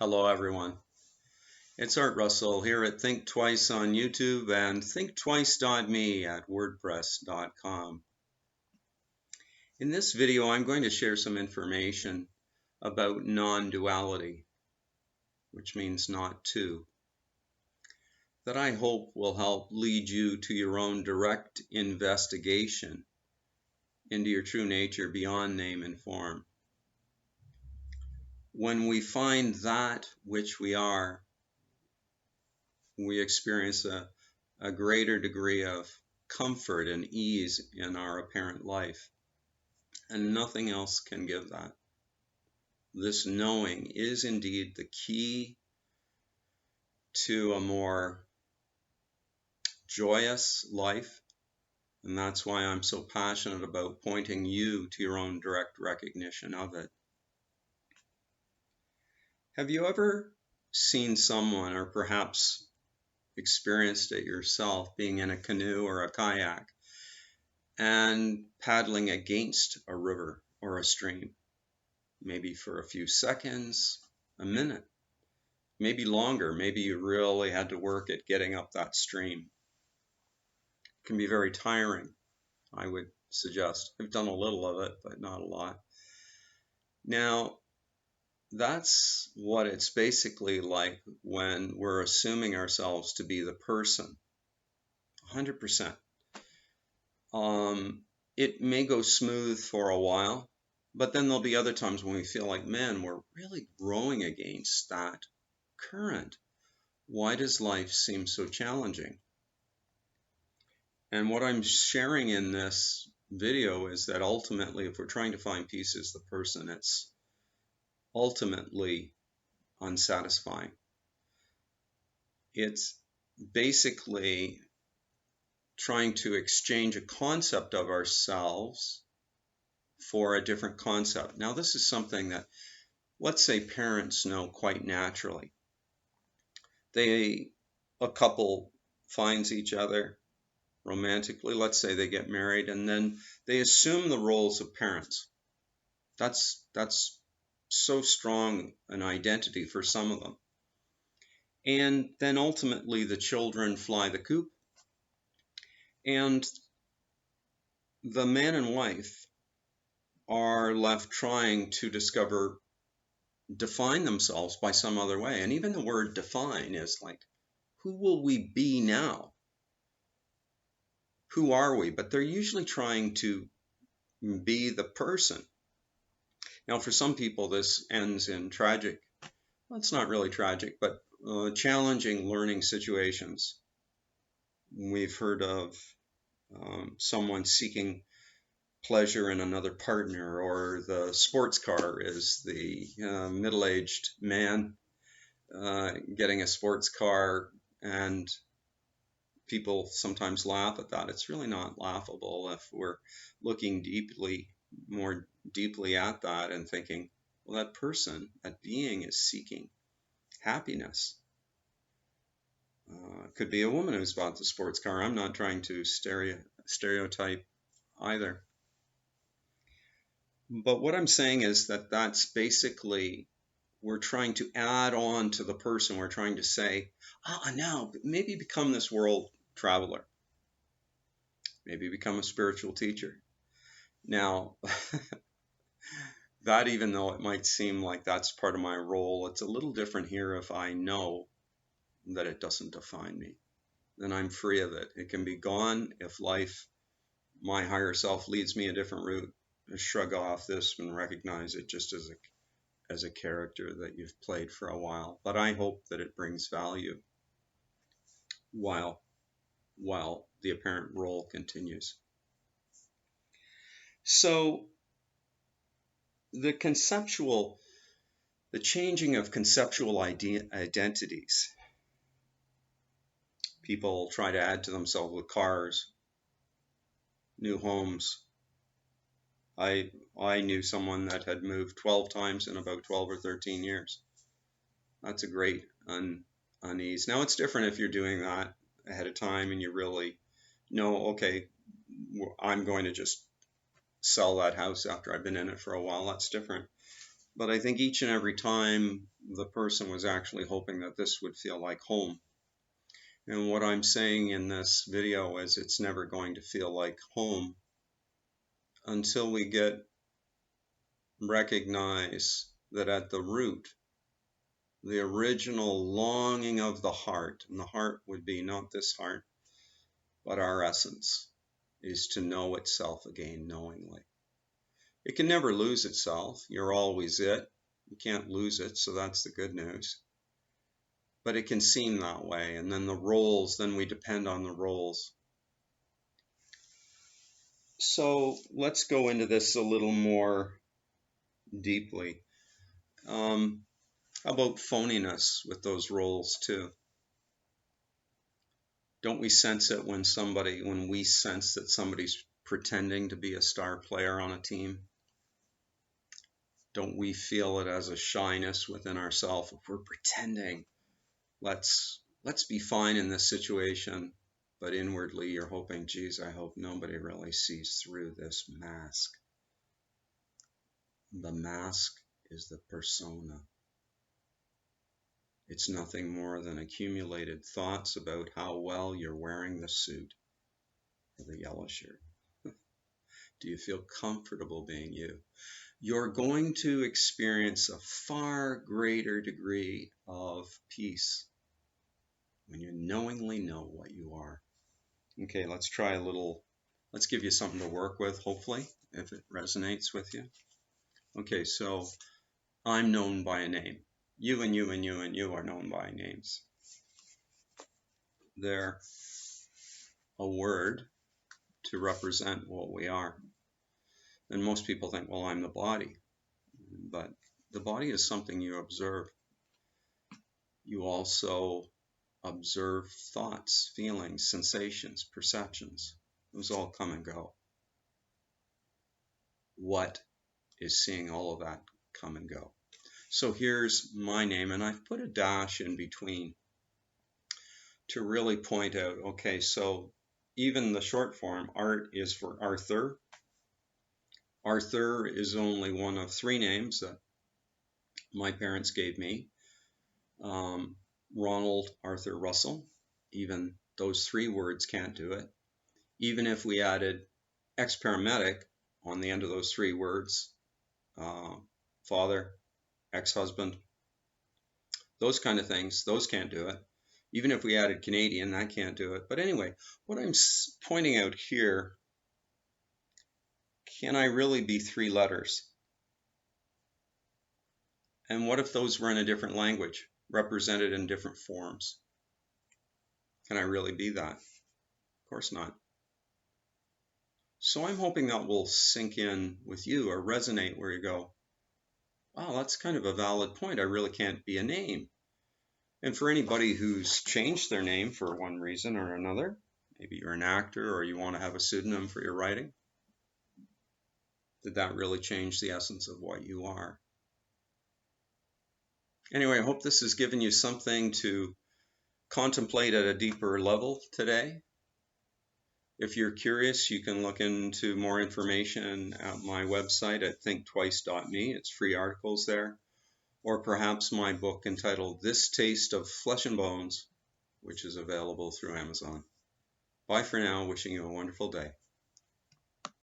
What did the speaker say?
Hello, everyone. It's Art Russell here at Think Twice on YouTube and thinktwice.me at wordpress.com. In this video, I'm going to share some information about non-duality, which means not two, that I hope will help lead you to your own direct investigation into your true nature beyond name and form. When we find that which we are, we experience a greater degree of comfort and ease in our apparent life. And nothing else can give that. This knowing is indeed the key to a more joyous life. And that's why I'm so passionate about pointing you to your own direct recognition of it. Have you ever seen someone, or perhaps experienced it yourself, being in a canoe or a kayak and paddling against a river or a stream, maybe for a few seconds, a minute, maybe longer? Maybe you really had to work at getting up that stream. It can be very tiring, I would suggest. I've done a little of it, but not a lot. Now, that's what it's basically like when we're assuming ourselves to be the person, 100%. It may go smooth for a while, but then there'll be other times when we feel like, man, we're really rowing against that current. Why does life seem so challenging? And what I'm sharing in this video is that ultimately, if we're trying to find peace as the person, it's ultimately unsatisfying. It's basically trying to exchange a concept of ourselves for a different concept. Now, this is something that, let's say, parents know quite naturally. A couple finds each other romantically, let's say they get married, and then they assume the roles of parents. That's so strong an identity for some of them. And then ultimately the children fly the coop, and the man and wife are left trying to define themselves by some other way. And even the word define is like, who will we be now? Who are we? But they're usually trying to be the person. Now, for some people, this ends in tragic, well, it's not really tragic, but challenging learning situations. We've heard of someone seeking pleasure in another partner, or the sports car is the middle-aged man getting a sports car, and people sometimes laugh at that. It's really not laughable if we're looking more deeply at that and thinking, well, that person, that being is seeking happiness. Could be a woman who's bought the sports car. I'm not trying to stereotype either. But what I'm saying is that that's basically, we're trying to add on to the person. We're trying to say, now maybe become this world traveler. Maybe become a spiritual teacher. Now, that, even though it might seem like that's part of my role, it's a little different here if I know that it doesn't define me. Then I'm free of it. It can be gone if life, my higher self, leads me a different route. Shrug off this and recognize it just as a character that you've played for a while. But I hope that it brings value while the apparent role continues. So the changing of conceptual identities. People try to add to themselves with cars, new homes. I knew someone that had moved 12 times in about 12 or 13 years. That's a great unease. Now, it's different if you're doing that ahead of time and you really know, okay, I'm going to just sell that house after I've been in it for a while. That's different. But I think each and every time the person was actually hoping that this would feel like home. And what I'm saying in this video is it's never going to feel like home until we recognize that at the root, the original longing of the heart, and the heart would be not this heart, but our essence, is to know itself again knowingly. It can never lose itself. You're always it. You can't lose it, so that's the good news. But it can seem that way, and then the roles, then we depend on the roles. So let's go into this a little more deeply. How about phoniness with those roles too? Don't we sense it when we sense that somebody's pretending to be a star player on a team? Don't we feel it as a shyness within ourselves? If we're pretending, let's be fine in this situation, but inwardly you're hoping, geez, I hope nobody really sees through this mask. The mask is the persona. It's nothing more than accumulated thoughts about how well you're wearing the suit or the yellow shirt. Do you feel comfortable being you? You're going to experience a far greater degree of peace when you knowingly know what you are. Okay, let's give you something to work with, hopefully, if it resonates with you. Okay, so I'm known by a name. You and you and you and you are known by names. They're a word to represent what we are. And most people think, well, I'm the body. But the body is something you observe. You also observe thoughts, feelings, sensations, perceptions. Those all come and go. What is seeing all of that come and go? So here's my name, and I've put a dash in between to really point out, okay, so even the short form, Art, is for Arthur. Arthur is only one of 3 names that my parents gave me. Ronald Arthur Russell. Even those 3 words can't do it. Even if we added ex-paramedic on the end of those 3 words, father, ex-husband, those kind of things, those can't do it. Even if we added Canadian, that can't do it. But anyway, what I'm pointing out here, can I really be 3 letters? And what if those were in a different language, represented in different forms? Can I really be that? Of course not. So I'm hoping that will sink in with you or resonate where you go, wow, that's kind of a valid point. I really can't be a name. And for anybody who's changed their name for one reason or another, maybe you're an actor or you want to have a pseudonym for your writing, did that really change the essence of what you are? Anyway, I hope this has given you something to contemplate at a deeper level today. If you're curious, you can look into more information at my website at thinktwice.me. It's free articles there. Or perhaps my book entitled This Taste of Flesh and Bones, which is available through Amazon. Bye for now. Wishing you a wonderful day.